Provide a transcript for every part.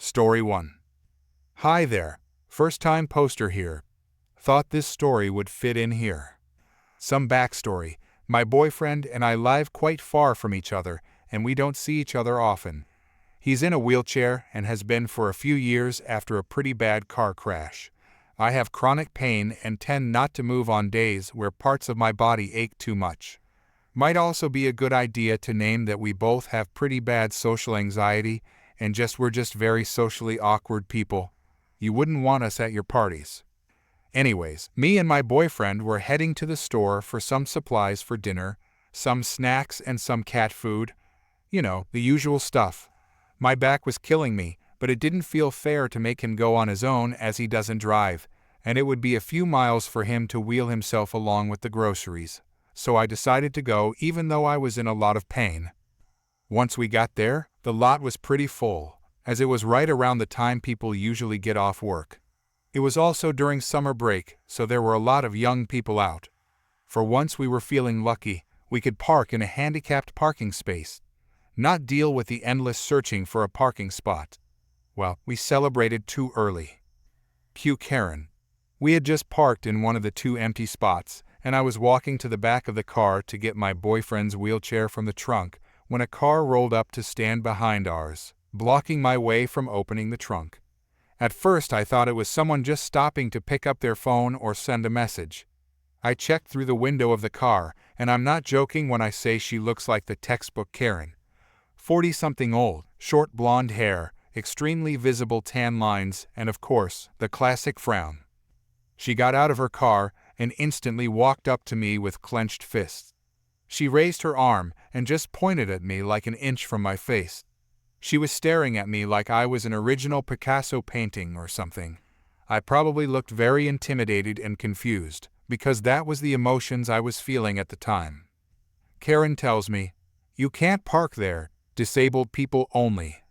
Story 1. Hi there, first-time poster here. Thought this story would fit in here. Some backstory. My boyfriend and I live quite far from each other, and we don't see each other often. He's in a wheelchair and has been for a few years after a pretty bad car crash. I have chronic pain and tend not to move on days where parts of my body ache too much. Might also be a good idea to name that we both have pretty bad social anxiety and we're just very socially awkward people. You wouldn't want us at your parties. Anyways, me and my boyfriend were heading to the store for some supplies for dinner, some snacks and some cat food. You know, the usual stuff. My back was killing me, but it didn't feel fair to make him go on his own as he doesn't drive, and it would be a few miles for him to wheel himself along with the groceries. So I decided to go even though I was in a lot of pain. Once we got there, the lot was pretty full, as it was right around the time people usually get off work. It was also during summer break, so there were a lot of young people out. For once we were feeling lucky, we could park in a handicapped parking space, not deal with the endless searching for a parking spot. Well, we celebrated too early. Cue Karen. We had just parked in one of the two empty spots, and I was walking to the back of the car to get my boyfriend's wheelchair from the trunk when a car rolled up to stand behind ours, blocking my way from opening the trunk. At first I thought it was someone just stopping to pick up their phone or send a message. I checked through the window of the car, and I'm not joking when I say she looks like the textbook Karen. 40-something old, short blonde hair, extremely visible tan lines, and of course, the classic frown. She got out of her car and instantly walked up to me with clenched fists. She raised her arm and just pointed at me like an inch from my face. She was staring at me like I was an original Picasso painting or something. I probably looked very intimidated and confused, because that was the emotions I was feeling at the time. Karen tells me, "You can't park there, disabled people only."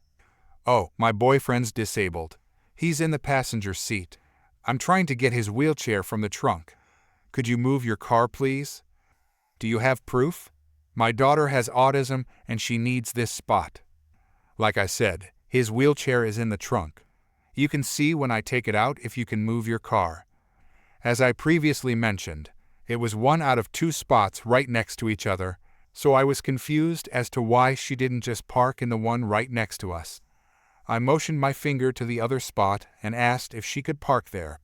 Oh, my boyfriend's disabled. He's in the passenger seat. I'm trying to get his wheelchair from the trunk. Could you move your car, please? Do you have proof? My daughter has autism and she needs this spot. Like I said, his wheelchair is in the trunk. You can see when I take it out if you can move your car. As I previously mentioned, it was one out of two spots right next to each other, so I was confused as to why she didn't just park in the one right next to us. I motioned my finger to the other spot and asked if she could park there.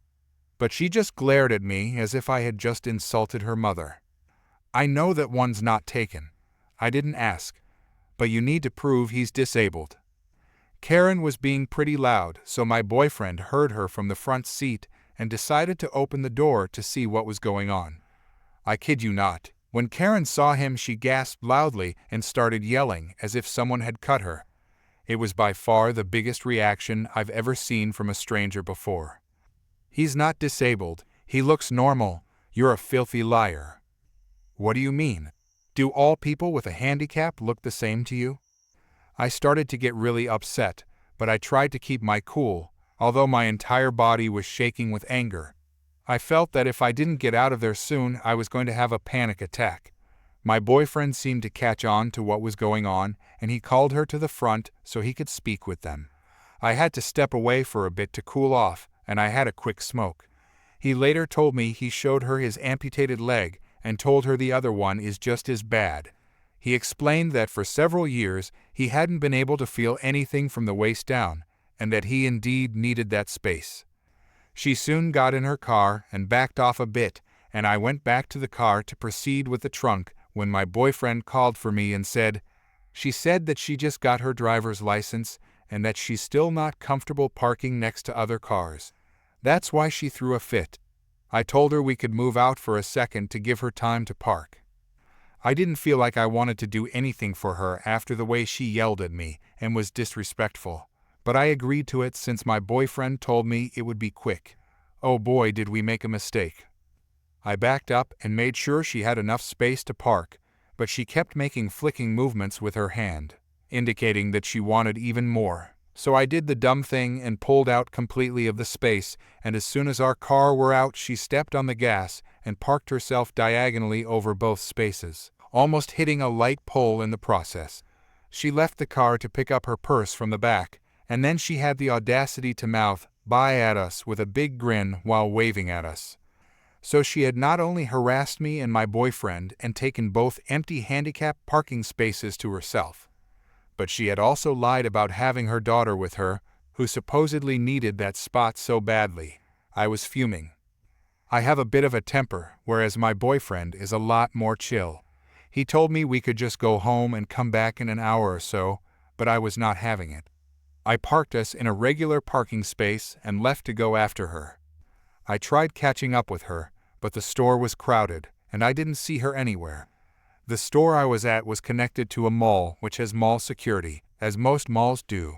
But she just glared at me as if I had just insulted her mother. I know that one's not taken. I didn't ask. But you need to prove he's disabled. Karen was being pretty loud, so my boyfriend heard her from the front seat and decided to open the door to see what was going on. I kid you not, when Karen saw him she gasped loudly and started yelling as if someone had cut her. It was by far the biggest reaction I've ever seen from a stranger before. "He's not disabled, he looks normal, you're a filthy liar." What do you mean? Do all people with a handicap look the same to you? I started to get really upset, but I tried to keep my cool, although my entire body was shaking with anger. I felt that if I didn't get out of there soon, I was going to have a panic attack. My boyfriend seemed to catch on to what was going on, and he called her to the front so he could speak with them. I had to step away for a bit to cool off, and I had a quick smoke. He later told me he showed her his amputated leg and told her the other one is just as bad. He explained that for several years he hadn't been able to feel anything from the waist down, and that he indeed needed that space. She soon got in her car and backed off a bit, and I went back to the car to proceed with the trunk when my boyfriend called for me and said, "She said that she just got her driver's license and that she's still not comfortable parking next to other cars. That's why she threw a fit." I told her we could move out for a second to give her time to park. I didn't feel like I wanted to do anything for her after the way she yelled at me and was disrespectful, but I agreed to it since my boyfriend told me it would be quick. Oh boy, did we make a mistake. I backed up and made sure she had enough space to park, but she kept making flicking movements with her hand, indicating that she wanted even more. So I did the dumb thing and pulled out completely of the space, and as soon as our car were out she stepped on the gas and parked herself diagonally over both spaces, almost hitting a light pole in the process. She left the car to pick up her purse from the back, And then she had the audacity to mouth "bye" at us with a big grin while waving at us. So she had not only harassed me and my boyfriend and taken both empty handicap parking spaces to herself, but she had also lied about having her daughter with her, who supposedly needed that spot so badly. I was fuming. I have a bit of a temper, whereas my boyfriend is a lot more chill. He told me we could just go home and come back in an hour or so, but I was not having it. I parked us in a regular parking space and left to go after her. I tried catching up with her, but the store was crowded, and I didn't see her anywhere. The store I was at was connected to a mall which has mall security, as most malls do.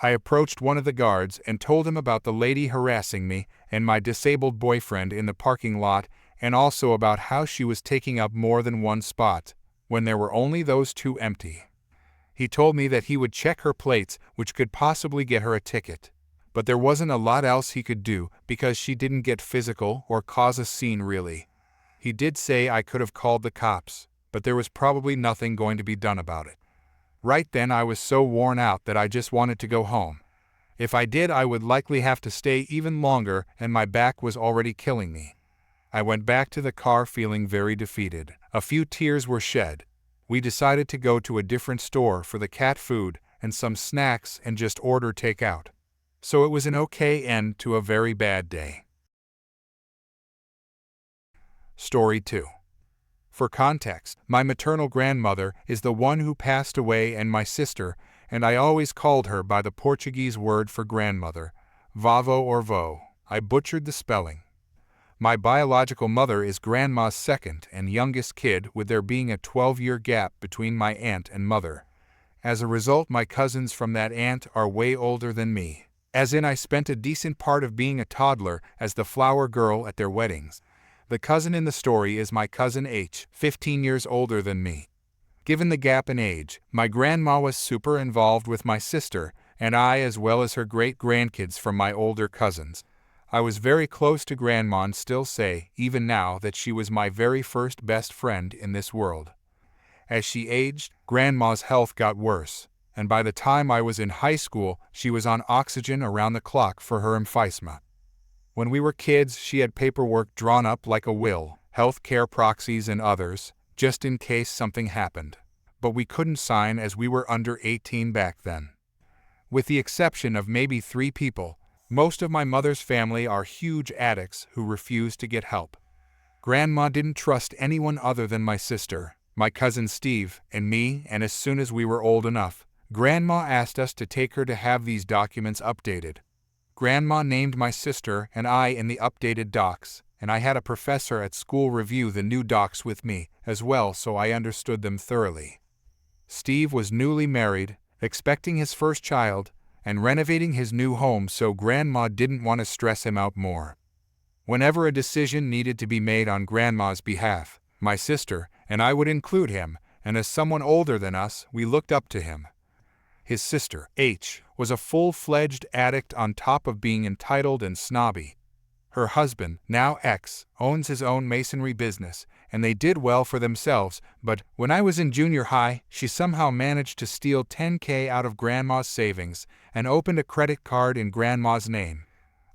I approached one of the guards and told him about the lady harassing me and my disabled boyfriend in the parking lot, and also about how she was taking up more than one spot, when there were only those two empty. He told me that he would check her plates, which could possibly get her a ticket. But there wasn't a lot else he could do because she didn't get physical or cause a scene really. He did say I could have called the cops, but there was probably nothing going to be done about it. Right then I was so worn out that I just wanted to go home. If I did, I would likely have to stay even longer, and my back was already killing me. I went back to the car feeling very defeated. A few tears were shed. We decided to go to a different store for the cat food and some snacks and just order takeout. So it was an okay end to a very bad day. Story 2. For context, my maternal grandmother is the one who passed away and my sister, and I always called her by the Portuguese word for grandmother, vavó or vô. I butchered the spelling. My biological mother is grandma's second and youngest kid, with there being a 12-year gap between my aunt and mother. As a result, my cousins from that aunt are way older than me. As in, I spent a decent part of being a toddler as the flower girl at their weddings. The cousin in the story is my cousin H, 15 years older than me. Given the gap in age, my grandma was super involved with my sister and I, as well as her great-grandkids from my older cousins. I was very close to grandma and still say, even now, that she was my very first best friend in this world. As she aged, grandma's health got worse, and by the time I was in high school, she was on oxygen around the clock for her emphysema. When we were kids, she had paperwork drawn up like a will, health care proxies and others, just in case something happened. But we couldn't sign as we were under 18 back then. With the exception of maybe 3 people, most of my mother's family are huge addicts who refuse to get help. Grandma didn't trust anyone other than my sister, my cousin Steve, and me, and as soon as we were old enough, Grandma asked us to take her to have these documents updated. Grandma named my sister and I in the updated docs, and I had a professor at school review the new docs with me as well, so I understood them thoroughly. Steve was newly married, expecting his first child, and renovating his new home, so Grandma didn't want to stress him out more. Whenever a decision needed to be made on Grandma's behalf, my sister and I would include him, and as someone older than us, we looked up to him. His sister, H, was a full-fledged addict on top of being entitled and snobby. Her husband, now ex, owns his own masonry business, and they did well for themselves, but when I was in junior high, she somehow managed to steal $10,000 out of Grandma's savings and opened a credit card in Grandma's name.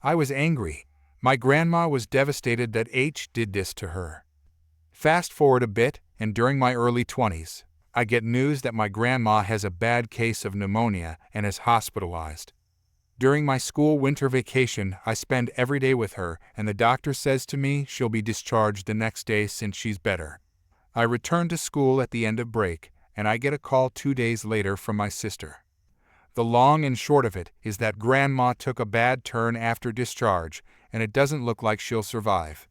I was angry. My grandma was devastated that H did this to her. Fast forward a bit, and during my early 20s, I get news that my grandma has a bad case of pneumonia and is hospitalized. During my school winter vacation, I spend every day with her, and the doctor says to me she'll be discharged the next day since she's better. I return to school at the end of break, and I get a call 2 days later from my sister. The long and short of it is that Grandma took a bad turn after discharge, and it doesn't look like she'll survive.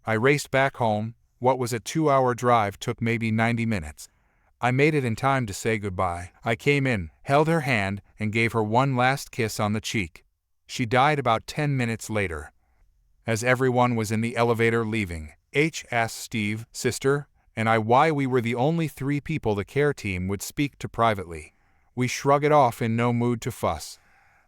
I raced back home. What was a 2-hour drive took maybe 90 minutes. I made it in time to say goodbye. I came in, held her hand, and gave her one last kiss on the cheek. She died about 10 minutes later. As everyone was in the elevator leaving, H asked Steve, sister, and I why we were the only 3 people the care team would speak to privately. We shrug it off, in no mood to fuss.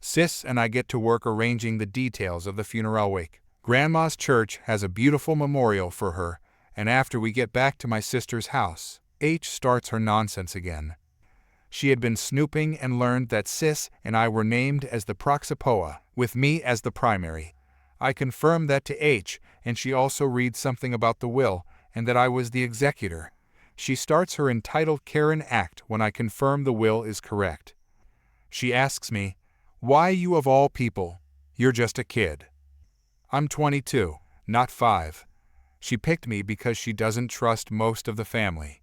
Sis and I get to work arranging the details of the funeral wake. Grandma's church has a beautiful memorial for her, and after we get back to my sister's house, H starts her nonsense again. She had been snooping and learned that Sis and I were named as the Proxapoa, with me as the primary. I confirmed that to H, and she also reads something about the will, and that I was the executor. She starts her entitled Karen act when I confirm the will is correct. She asks me, "Why you of all people? You're just a kid." I'm 22, not 5. She picked me because she doesn't trust most of the family.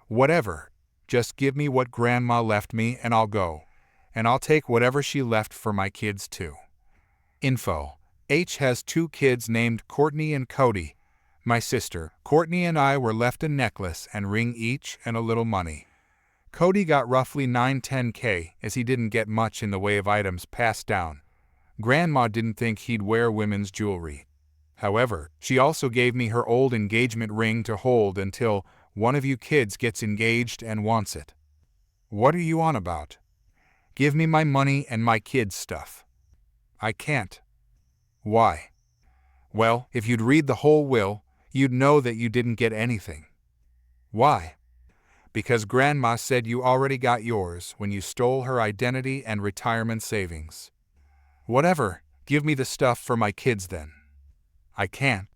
Whatever, just give me what Grandma left me and I'll go. And I'll take whatever she left for my kids too. Info: H has 2 kids named Courtney and Cody. My sister, Courtney, and I were left a necklace and ring each and a little money. Cody got roughly 9-10K as he didn't get much in the way of items passed down. Grandma didn't think he'd wear women's jewelry. However, she also gave me her old engagement ring to hold until one of you kids gets engaged and wants it. What are you on about? Give me my money and my kids' stuff. I can't. Why? Well, if you'd read the whole will, you'd know that you didn't get anything. Why? Because Grandma said you already got yours when you stole her identity and retirement savings. Whatever, give me the stuff for my kids then. I can't.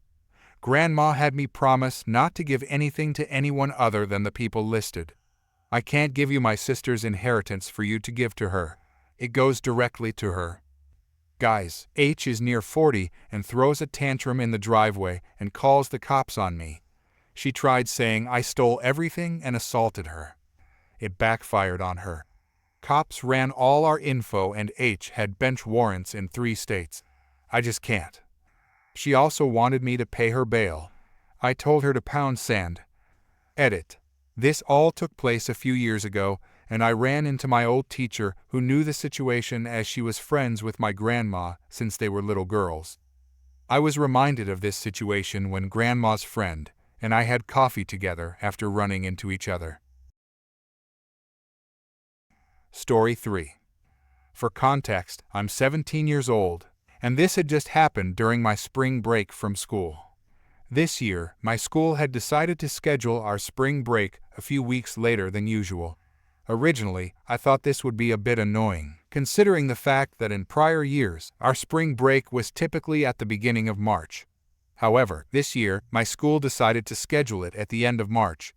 Grandma had me promise not to give anything to anyone other than the people listed. I can't give you my sister's inheritance for you to give to her. It goes directly to her. Guys, H is near 40 and throws a tantrum in the driveway and calls the cops on me. She tried saying I stole everything and assaulted her. It backfired on her. Cops ran all our info and H had bench warrants in 3 states. I just can't. She also wanted me to pay her bail. I told her to pound sand. Edit. This all took place a few years ago, and I ran into my old teacher who knew the situation as she was friends with my grandma since they were little girls. I was reminded of this situation when Grandma's friend and I had coffee together after running into each other. Story 3. For context, I'm 17 years old, and this had just happened during my spring break from school. This year, my school had decided to schedule our spring break a few weeks later than usual. Originally, I thought this would be a bit annoying, considering the fact that in prior years, our spring break was typically at the beginning of March. However, this year, my school decided to schedule it at the end of March.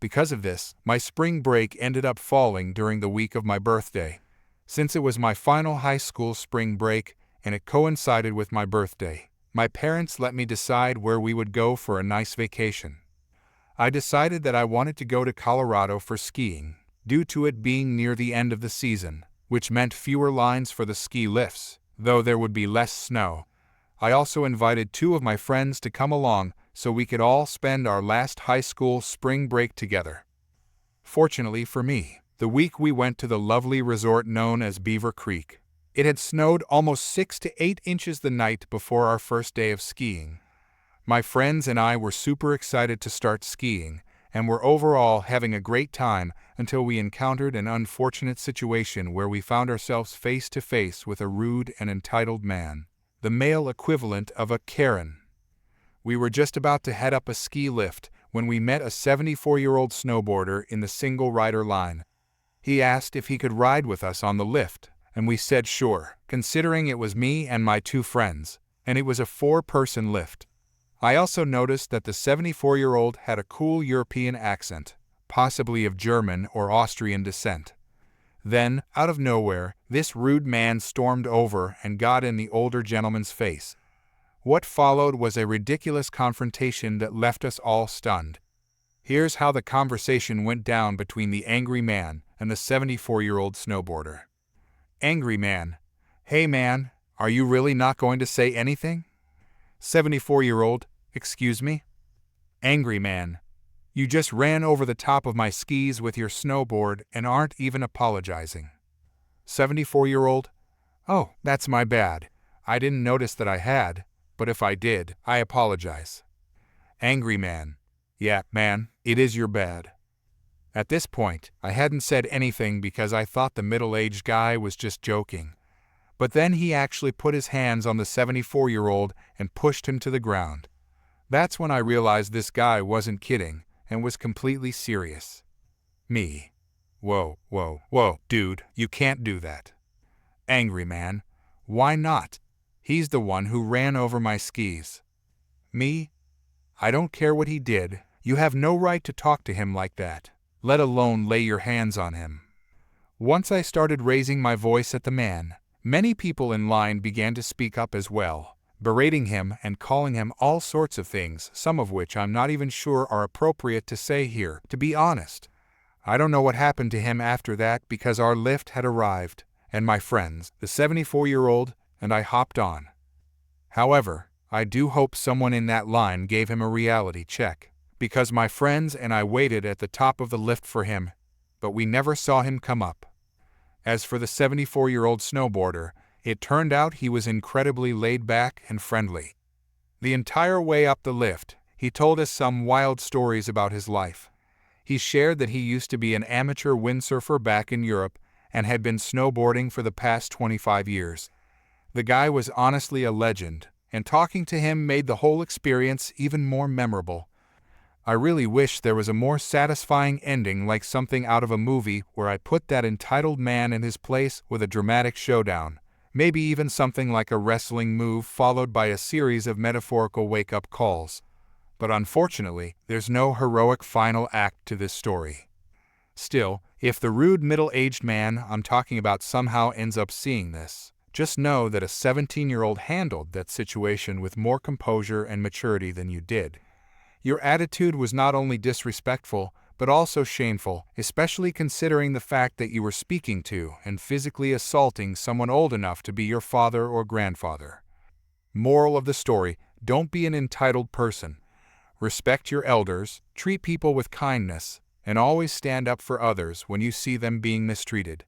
Because of this, my spring break ended up falling during the week of my birthday. Since it was my final high school spring break and it coincided with my birthday, my parents let me decide where we would go for a nice vacation. I decided that I wanted to go to Colorado for skiing, due to it being near the end of the season, which meant fewer lines for the ski lifts, though there would be less snow. I also invited 2 of my friends to come along so we could all spend our last high school spring break together. Fortunately for me, the week we went to the lovely resort known as Beaver Creek, it had snowed almost 6 to 8 inches the night before our first day of skiing. My friends and I were super excited to start skiing, and were overall having a great time until we encountered an unfortunate situation where we found ourselves face to face with a rude and entitled man, the male equivalent of a Karen. We were just about to head up a ski lift when we met a 74-year-old snowboarder in the single-rider line. He asked if he could ride with us on the lift, and we said sure, considering it was me and my 2 friends, and it was a 4-person lift. I also noticed that the 74-year-old had a cool European accent, possibly of German or Austrian descent. Then, out of nowhere, this rude man stormed over and got in the older gentleman's face. What followed was a ridiculous confrontation that left us all stunned. Here's how the conversation went down between the angry man and the 74-year-old snowboarder. Angry man: "Hey man, are you really not going to say anything?" 74-year-old: "Excuse me?" Angry man: "You just ran over the top of my skis with your snowboard and aren't even apologizing." 74-year-old: "Oh, that's my bad. I didn't notice that I had, but if I did, I apologize." Angry man: "Yeah, man, it is your bad." At this point, I hadn't said anything because I thought the middle-aged guy was just joking. But then he actually put his hands on the 74-year-old and pushed him to the ground. That's when I realized this guy wasn't kidding and was completely serious. Me. Whoa, whoa, whoa, dude, you can't do that. Angry man. Why not? He's the one who ran over my skis. Me? I don't care what he did. You have no right to talk to him like that, let alone lay your hands on him. Once I started raising my voice at the man, many people in line began to speak up as well, berating him and calling him all sorts of things, some of which I'm not even sure are appropriate to say here, to be honest. I don't know what happened to him after that because our lift had arrived, and my friends, the 74-year-old, and I hopped on. However, I do hope someone in that line gave him a reality check, because my friends and I waited at the top of the lift for him, but we never saw him come up. As for the 74-year-old snowboarder, it turned out he was incredibly laid back and friendly. The entire way up the lift, he told us some wild stories about his life. He shared that he used to be an amateur windsurfer back in Europe and had been snowboarding for the past 25 years. The guy was honestly a legend, and talking to him made the whole experience even more memorable. I really wish there was a more satisfying ending, like something out of a movie where I put that entitled man in his place with a dramatic showdown, maybe even something like a wrestling move followed by a series of metaphorical wake-up calls. But unfortunately, there's no heroic final act to this story. Still, if the rude middle-aged man I'm talking about somehow ends up seeing this, just know that a 17-year-old handled that situation with more composure and maturity than you did. Your attitude was not only disrespectful, but also shameful, especially considering the fact that you were speaking to and physically assaulting someone old enough to be your father or grandfather. Moral of the story: don't be an entitled person. Respect your elders, treat people with kindness, and always stand up for others when you see them being mistreated.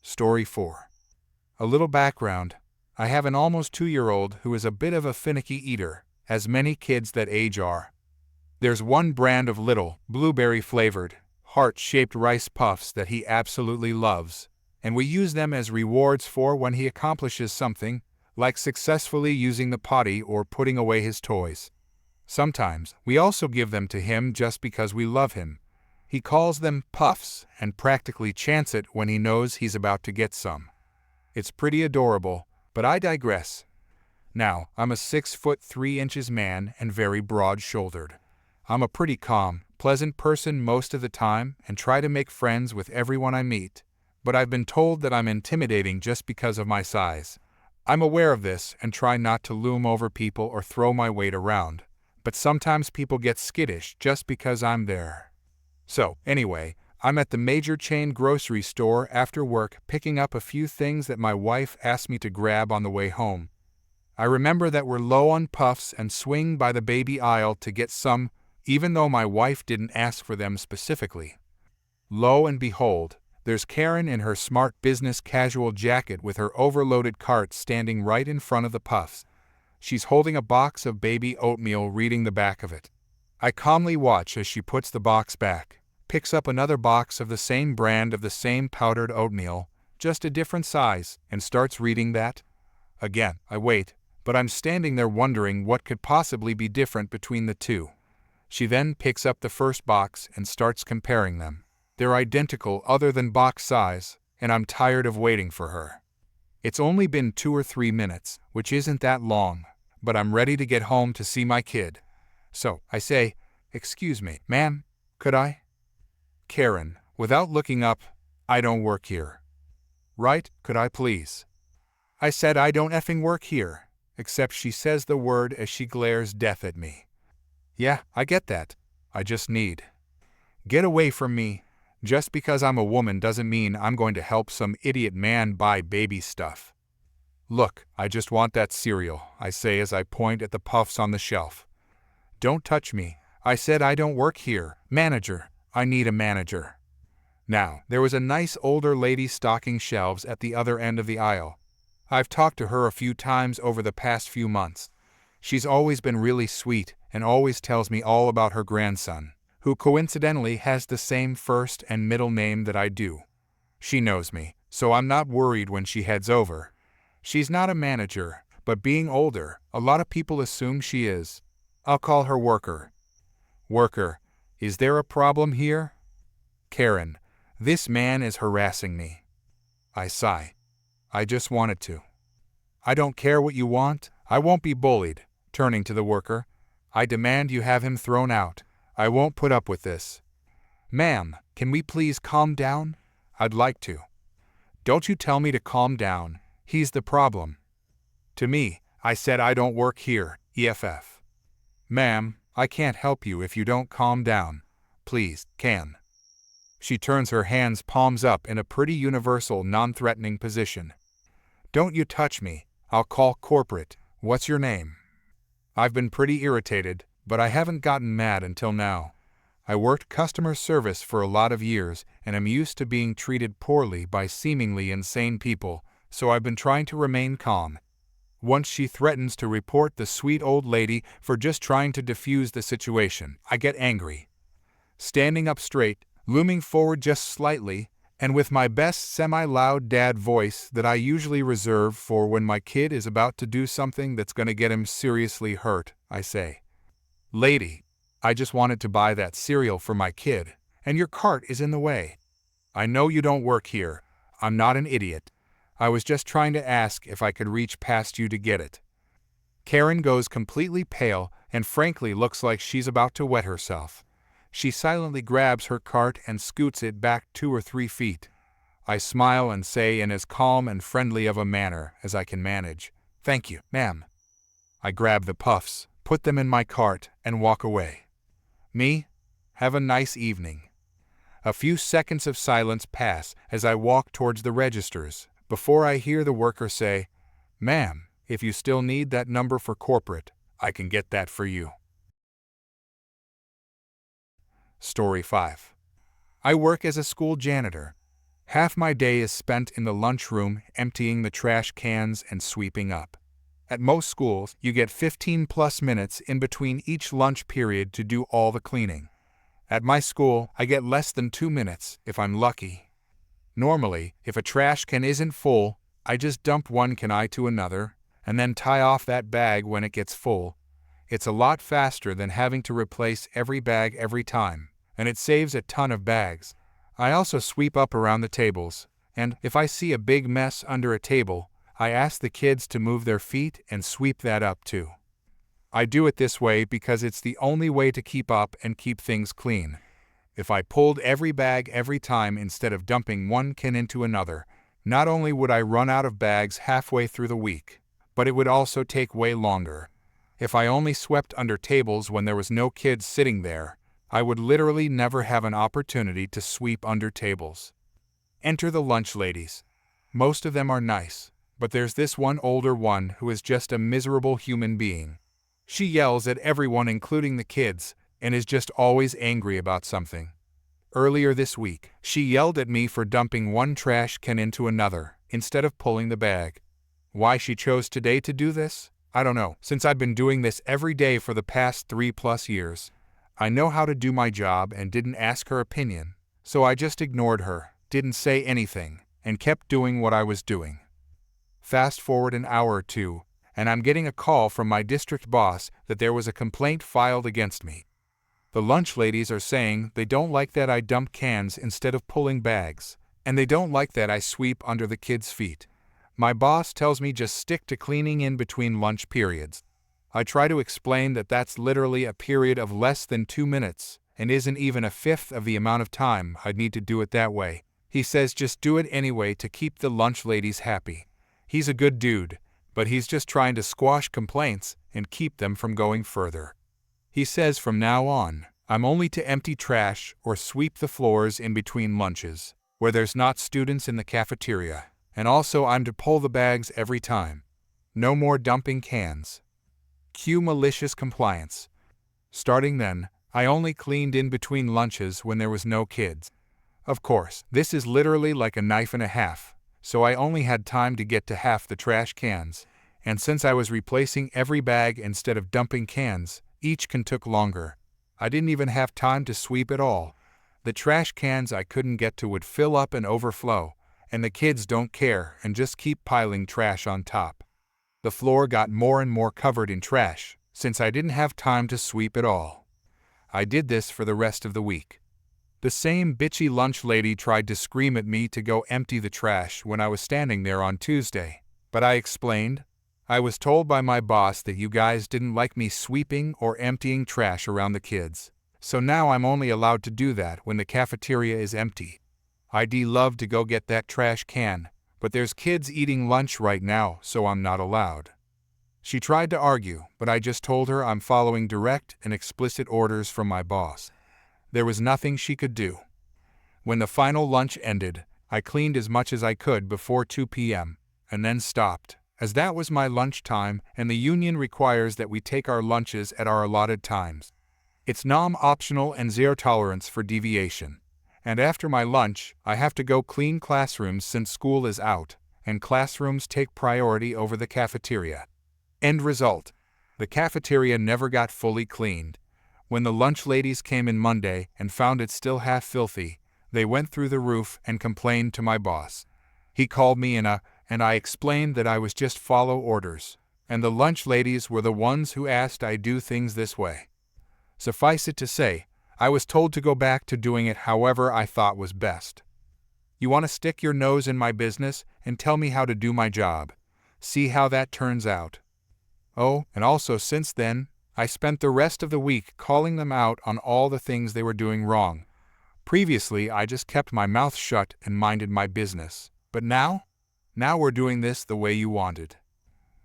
Story 4. A little background. I have an almost 2-year-old who is a bit of a finicky eater, as many kids that age are. There's one brand of little, blueberry-flavored, heart-shaped rice puffs that he absolutely loves, and we use them as rewards for when he accomplishes something, like successfully using the potty or putting away his toys. Sometimes, we also give them to him just because we love him. He calls them puffs and practically chants it when he knows he's about to get some. It's pretty adorable, but I digress. Now, I'm a 6'3" man and very broad-shouldered. I'm a pretty calm, pleasant person most of the time and try to make friends with everyone I meet, but I've been told that I'm intimidating just because of my size. I'm aware of this and try not to loom over people or throw my weight around, but sometimes people get skittish just because I'm there. So, anyway, I'm at the major chain grocery store after work picking up a few things that my wife asked me to grab on the way home. I remember that we're low on puffs and swing by the baby aisle to get some, even though my wife didn't ask for them specifically. Lo and behold, there's Karen in her smart business casual jacket with her overloaded cart standing right in front of the puffs. She's holding a box of baby oatmeal, reading the back of it. I calmly watch as she puts the box back, picks up another box of the same brand of the same powdered oatmeal, just a different size, and starts reading that. Again, I wait, but I'm standing there wondering what could possibly be different between the two. She then picks up the first box and starts comparing them. They're identical other than box size, and I'm tired of waiting for her. It's only been 2 or 3 minutes, which isn't that long, but I'm ready to get home to see my kid. So, I say, "Excuse me, ma'am, could I?" Karen, without looking up, "I don't work here." "Right, could I please?" I said I don't effing work here, except she says the word as she glares death at me. Yeah, I get that. I just need. Get away from me. Just because I'm a woman doesn't mean I'm going to help some idiot man buy baby stuff. Look, I just want that cereal, I say as I point at the puffs on the shelf. Don't touch me. I said I don't work here. Manager. I need a manager. Now, there was a nice older lady stocking shelves at the other end of the aisle. I've talked to her a few times over the past few months. She's always been really sweet and always tells me all about her grandson, who coincidentally has the same first and middle name that I do. She knows me, so I'm not worried when she heads over. She's not a manager, but being older, a lot of people assume she is. I'll call her Worker. Worker. Is there a problem here? Karen, this man is harassing me. I sigh. I just wanted to. I don't care what you want. I won't be bullied. Turning to the worker, I demand you have him thrown out. I won't put up with this. Ma'am, can we please calm down? I'd like to. Don't you tell me to calm down. He's the problem. To me, I said I don't work here, EFF. Ma'am, I can't help you if you don't calm down. Please, can. She turns her hands palms up in a pretty universal non-threatening position. Don't you touch me. I'll call corporate. What's your name? I've been pretty irritated, but I haven't gotten mad until now. I worked customer service for a lot of years and am used to being treated poorly by seemingly insane people, so I've been trying to remain calm. Once she threatens to report the sweet old lady for just trying to defuse the situation, I get angry. Standing up straight, looming forward just slightly, and with my best semi-loud dad voice that I usually reserve for when my kid is about to do something that's gonna get him seriously hurt, I say, "Lady, I just wanted to buy that cereal for my kid, and your cart is in the way. I know you don't work here. I'm not an idiot. I was just trying to ask if I could reach past you to get it." Karen goes completely pale and frankly looks like she's about to wet herself. She silently grabs her cart and scoots it back 2 or 3 feet. I smile and say in as calm and friendly of a manner as I can manage, "Thank you, ma'am." I grab the puffs, put them in my cart, and walk away. Me? Have a nice evening. A few seconds of silence pass as I walk towards the registers, before I hear the worker say, "Ma'am, if you still need that number for corporate, I can get that for you." Story 5. I work as a school janitor. Half my day is spent in the lunchroom emptying the trash cans and sweeping up. At most schools, you get 15+ minutes in between each lunch period to do all the cleaning. At my school, I get less than 2 minutes if I'm lucky. Normally, if a trash can isn't full, I just dump one can to another, and then tie off that bag when it gets full. It's a lot faster than having to replace every bag every time, and it saves a ton of bags. I also sweep up around the tables, and if I see a big mess under a table, I ask the kids to move their feet and sweep that up too. I do it this way because it's the only way to keep up and keep things clean. If I pulled every bag every time instead of dumping one can into another, not only would I run out of bags halfway through the week, but it would also take way longer. If I only swept under tables when there was no kids sitting there, I would literally never have an opportunity to sweep under tables. Enter the lunch ladies. Most of them are nice, but there's this one older one who is just a miserable human being. She yells at everyone including the kids, and is just always angry about something. Earlier this week, she yelled at me for dumping one trash can into another, instead of pulling the bag. Why she chose today to do this? I don't know, since I've been doing this every day for the past 3+ years. I know how to do my job and didn't ask her opinion, so I just ignored her, didn't say anything, and kept doing what I was doing. Fast forward an hour or two, and I'm getting a call from my district boss that there was a complaint filed against me. The lunch ladies are saying they don't like that I dump cans instead of pulling bags, and they don't like that I sweep under the kids' feet. My boss tells me just stick to cleaning in between lunch periods. I try to explain that that's literally a period of less than 2 minutes, and isn't even a fifth of the amount of time I'd need to do it that way. He says just do it anyway to keep the lunch ladies happy. He's a good dude, but he's just trying to squash complaints and keep them from going further. He says from now on, I'm only to empty trash or sweep the floors in between lunches, where there's not students in the cafeteria, and also I'm to pull the bags every time. No more dumping cans. Cue malicious compliance. Starting then, I only cleaned in between lunches when there was no kids. Of course, this is literally like a knife and a half, so I only had time to get to half the trash cans, and since I was replacing every bag instead of dumping cans, each can took longer. I didn't even have time to sweep at all. The trash cans I couldn't get to would fill up and overflow, and the kids don't care and just keep piling trash on top. The floor got more and more covered in trash, since I didn't have time to sweep at all. I did this for the rest of the week. The same bitchy lunch lady tried to scream at me to go empty the trash when I was standing there on Tuesday. But I explained, I was told by my boss that you guys didn't like me sweeping or emptying trash around the kids. So now I'm only allowed to do that when the cafeteria is empty. I'd love to go get that trash can, but there's kids eating lunch right now, so I'm not allowed. She tried to argue, but I just told her I'm following direct and explicit orders from my boss. There was nothing she could do. When the final lunch ended, I cleaned as much as I could before 2 p.m. and then stopped, as that was my lunch time and the union requires that we take our lunches at our allotted times. It's non-optional and zero tolerance for deviation. And after my lunch, I have to go clean classrooms since school is out, and classrooms take priority over the cafeteria. End result: the cafeteria never got fully cleaned. When the lunch ladies came in Monday and found it still half filthy, they went through the roof and complained to my boss. He called me and I explained that I was just follow orders, and the lunch ladies were the ones who asked I do things this way. Suffice it to say, I was told to go back to doing it however I thought was best. You want to stick your nose in my business and tell me how to do my job. See how that turns out. Oh, and also since then, I spent the rest of the week calling them out on all the things they were doing wrong. Previously, I just kept my mouth shut and minded my business. But now we're doing this the way you wanted.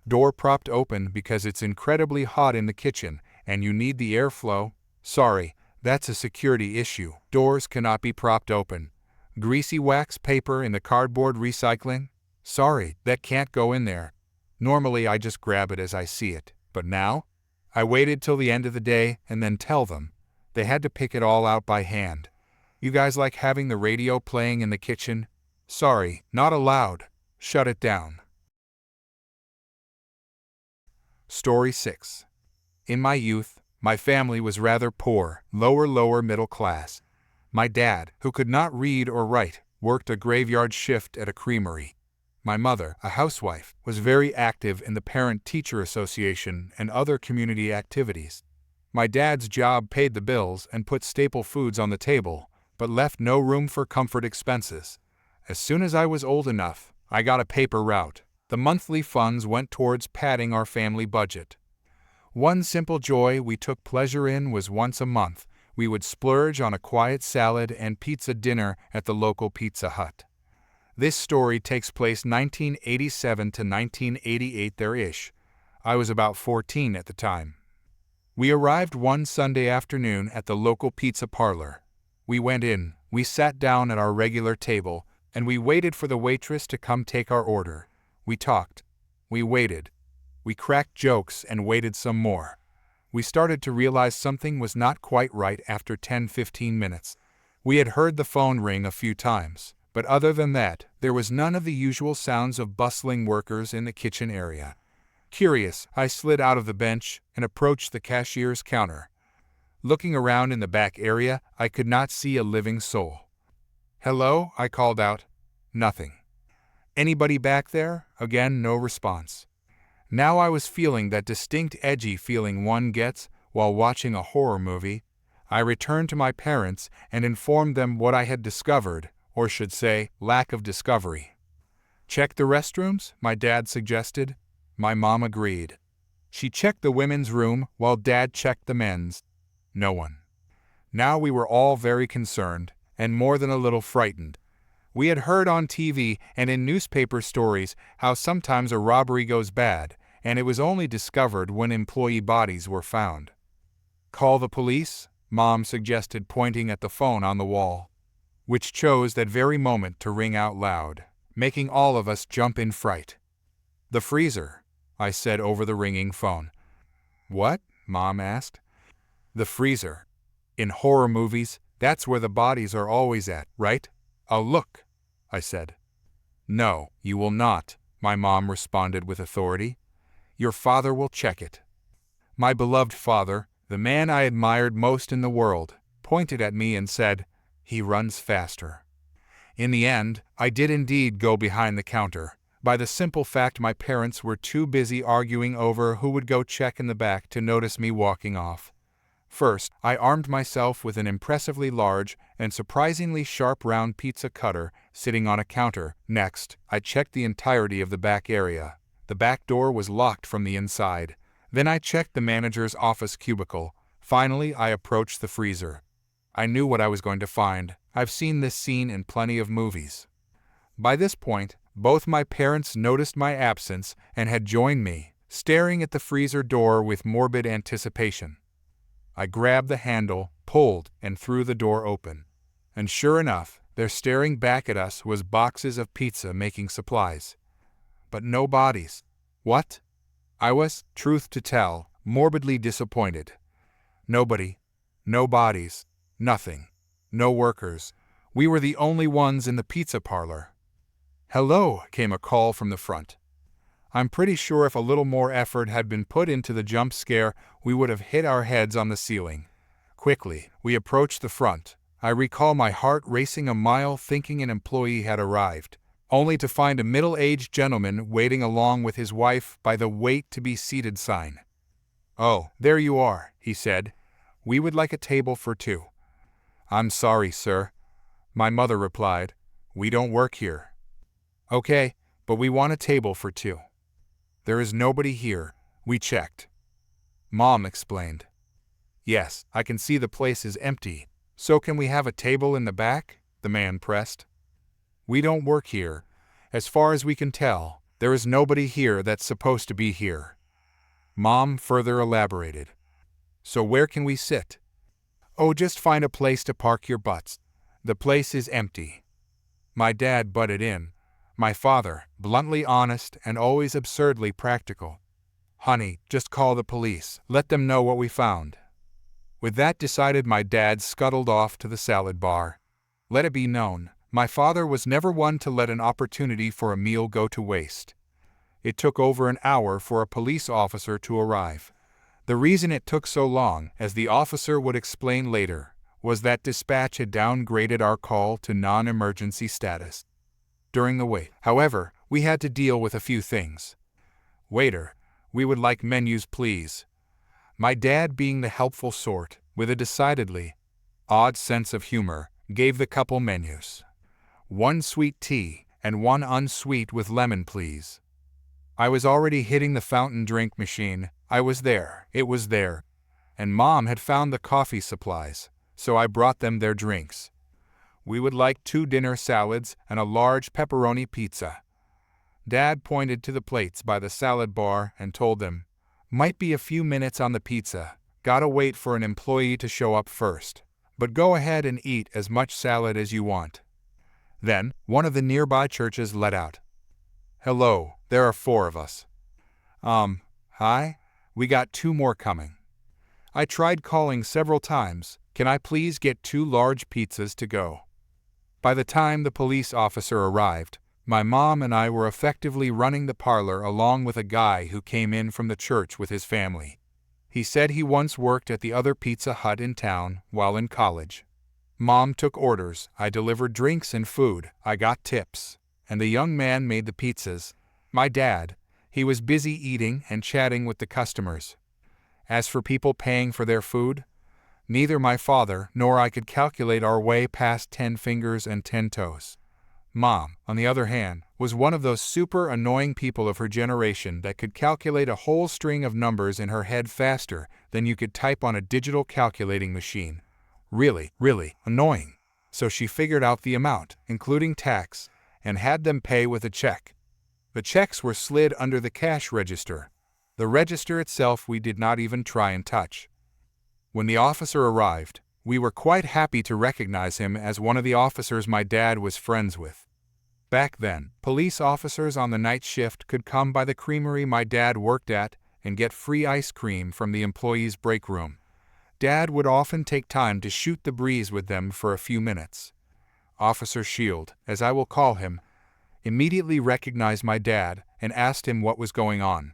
Door propped open because it's incredibly hot in the kitchen and you need the airflow. Sorry, that's a security issue. Doors cannot be propped open. Greasy wax paper in the cardboard recycling? Sorry, that can't go in there. Normally I just grab it as I see it, but now? I waited till the end of the day and then tell them. They had to pick it all out by hand. You guys like having the radio playing in the kitchen? Sorry, not allowed. Shut it down. Story 6. In my youth, my family was rather poor, lower middle class. My dad, who could not read or write, worked a graveyard shift at a creamery. My mother, a housewife, was very active in the Parent-Teacher Association and other community activities. My dad's job paid the bills and put staple foods on the table, but left no room for comfort expenses. As soon as I was old enough, I got a paper route. The monthly funds went towards padding our family budget. One simple joy we took pleasure in was once a month, we would splurge on a quiet salad and pizza dinner at the local Pizza Hut. This story takes place 1987 to 1988 there-ish. I was about 14 at the time. We arrived one Sunday afternoon at the local pizza parlor. We went in, we sat down at our regular table, and we waited for the waitress to come take our order. We talked. We waited. We cracked jokes and waited some more. We started to realize something was not quite right after 10-15 minutes. We had heard the phone ring a few times, but other than that, there was none of the usual sounds of bustling workers in the kitchen area. Curious, I slid out of the bench and approached the cashier's counter. Looking around in the back area, I could not see a living soul. "Hello?" I called out. Nothing. "Anybody back there?" Again, no response. Now I was feeling that distinct edgy feeling one gets while watching a horror movie. I returned to my parents and informed them what I had discovered, or should say, lack of discovery. "Check the restrooms?" my dad suggested. My mom agreed. She checked the women's room while Dad checked the men's. No one. Now we were all very concerned, and more than a little frightened. We had heard on TV and in newspaper stories how sometimes a robbery goes bad, and it was only discovered when employee bodies were found. "Call the police?" Mom suggested, pointing at the phone on the wall, which chose that very moment to ring out loud, making all of us jump in fright. "The freezer," I said over the ringing phone. "What?" Mom asked. "The freezer. In horror movies, that's where the bodies are always at, right?" "I'll look," I said. "No, you will not," my mom responded with authority. "Your father will check it." My beloved father, the man I admired most in the world, pointed at me and said, "He runs faster." In the end, I did indeed go behind the counter, by the simple fact my parents were too busy arguing over who would go check in the back to notice me walking off. First, I armed myself with an impressively large and surprisingly sharp round pizza cutter sitting on a counter. Next, I checked the entirety of the back area. The back door was locked from the inside. Then I checked the manager's office cubicle. Finally, I approached the freezer. I knew what I was going to find. I've seen this scene in plenty of movies. By this point, both my parents noticed my absence and had joined me, staring at the freezer door with morbid anticipation. I grabbed the handle, pulled, and threw the door open. And sure enough, there staring back at us was boxes of pizza-making supplies. But no bodies. What? I was, truth to tell, morbidly disappointed. Nobody. No bodies. Nothing. No workers. We were the only ones in the pizza parlor. "Hello," came a call from the front. I'm pretty sure if a little more effort had been put into the jump scare, we would have hit our heads on the ceiling. Quickly, we approached the front. I recall my heart racing a mile thinking an employee had arrived, only to find a middle-aged gentleman waiting along with his wife by the "Wait to be seated" sign. "Oh, there you are," he said. "We would like a table for two." "I'm sorry, sir," my mother replied. "We don't work here." "Okay, but we want a table for two." "There is nobody here. We checked." Mom explained. "Yes, I can see the place is empty. So can we have a table in the back?" the man pressed. "We don't work here. As far as we can tell, there is nobody here that's supposed to be here." Mom further elaborated. "So where can we sit?" "Oh, just find a place to park your butts. The place is empty." My dad butted in. My father, bluntly honest and always absurdly practical. "Honey, just call the police. Let them know what we found." With that decided, my dad scuttled off to the salad bar. Let it be known, my father was never one to let an opportunity for a meal go to waste. It took over an hour for a police officer to arrive. The reason it took so long, as the officer would explain later, was that dispatch had downgraded our call to non-emergency status. During the wait, however, we had to deal with a few things. "Waiter, we would like menus, please." My dad, being the helpful sort, with a decidedly odd sense of humor, gave the couple menus. "One sweet tea, and one unsweet with lemon, please." I was already hitting the fountain drink machine. It was there. And Mom had found the coffee supplies, so I brought them their drinks. "We would like 2 dinner salads and a large pepperoni pizza." Dad pointed to the plates by the salad bar and told them, "Might be a few minutes on the pizza. Gotta wait for an employee to show up first. But go ahead and eat as much salad as you want." Then, one of the nearby churches let out. "Hello, there are 4 of us." Hi? We got 2 more coming." I tried calling several times. "Can I please get 2 large pizzas to go?" By the time the police officer arrived, my mom and I were effectively running the parlor along with a guy who came in from the church with his family. He said he once worked at the other Pizza Hut in town while in college. Mom took orders, I delivered drinks and food, I got tips, and the young man made the pizzas. My dad, he was busy eating and chatting with the customers. As for people paying for their food, neither my father nor I could calculate our way past 10 fingers and 10 toes. Mom, on the other hand, was one of those super annoying people of her generation that could calculate a whole string of numbers in her head faster than you could type on a digital calculating machine. Really annoying. So she figured out the amount, including tax, and had them pay with a check. The checks were slid under the cash register. The register itself we did not even try and touch. When the officer arrived, we were quite happy to recognize him as one of the officers my dad was friends with. Back then, police officers on the night shift could come by the creamery my dad worked at and get free ice cream from the employees' break room. Dad would often take time to shoot the breeze with them for a few minutes. Officer Shield, as I will call him, immediately recognized my dad and asked him what was going on.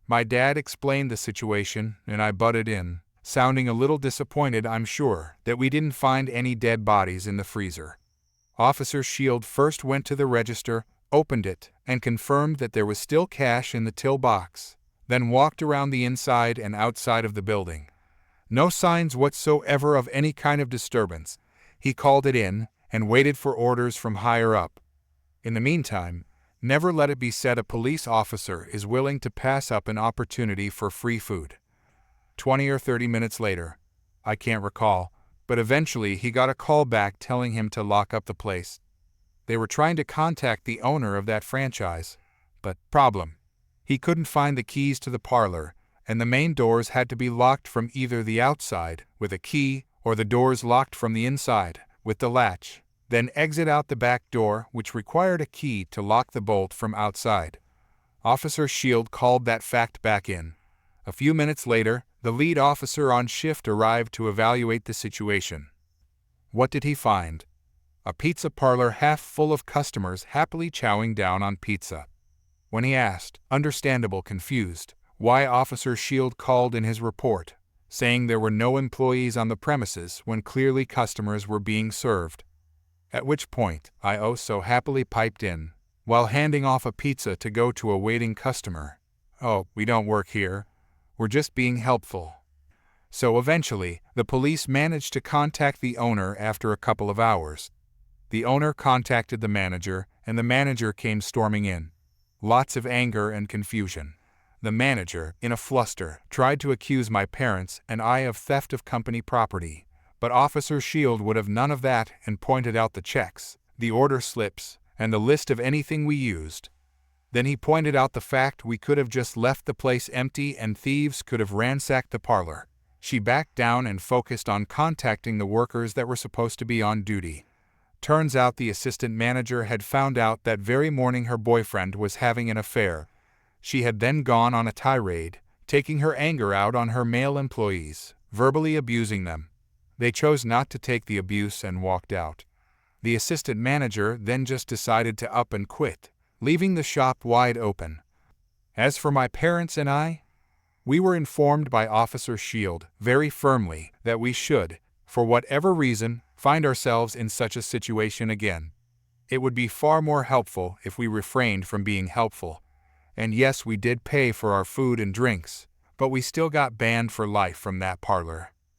My dad explained the situation, and I butted in, sounding a little disappointed, I'm sure, that we didn't find any dead bodies in the freezer. Officer Shield first went to the register, opened it, and confirmed that there was still cash in the till box, then walked around the inside and outside of the building. No signs whatsoever of any kind of disturbance. He called it in and waited for orders from higher up. In the meantime, never let it be said a police officer is willing to pass up an opportunity for free food. 20 or 30 minutes later, I can't recall, but eventually he got a call back telling him to lock up the place. They were trying to contact the owner of that franchise, but problem. He couldn't find the keys to the parlor, and the main doors had to be locked from either the outside with a key or the doors locked from the inside with the latch. Then exit out the back door, which required a key to lock the bolt from outside. Officer Shield called that fact back in. A few minutes later, the lead officer on shift arrived to evaluate the situation. What did he find? A pizza parlor half full of customers happily chowing down on pizza. When he asked, understandable confused, why Officer Shield called in his report, saying there were no employees on the premises when clearly customers were being served. At which point, I so happily piped in, while handing off a pizza to go to a waiting customer. Oh, we don't work here. We're just being helpful. So eventually, the police managed to contact the owner after a couple of hours. The owner contacted the manager, and the manager came storming in. Lots of anger and confusion. The manager, in a fluster, tried to accuse my parents and I of theft of company property, but Officer Shield would have none of that and pointed out the checks, the order slips, and the list of anything we used. Then he pointed out the fact we could have just left the place empty and thieves could have ransacked the parlor. She backed down and focused on contacting the workers that were supposed to be on duty. Turns out the assistant manager had found out that very morning her boyfriend was having an affair. She had then gone on a tirade, taking her anger out on her male employees, verbally abusing them. They chose not to take the abuse and walked out. The assistant manager then just decided to up and quit, leaving the shop wide open. As for my parents and I, we were informed by Officer Shield very firmly that we should, for whatever reason, find ourselves in such a situation again. It would be far more helpful if we refrained from being helpful. And yes, we did pay for our food and drinks, but we still got banned for life from that parlor.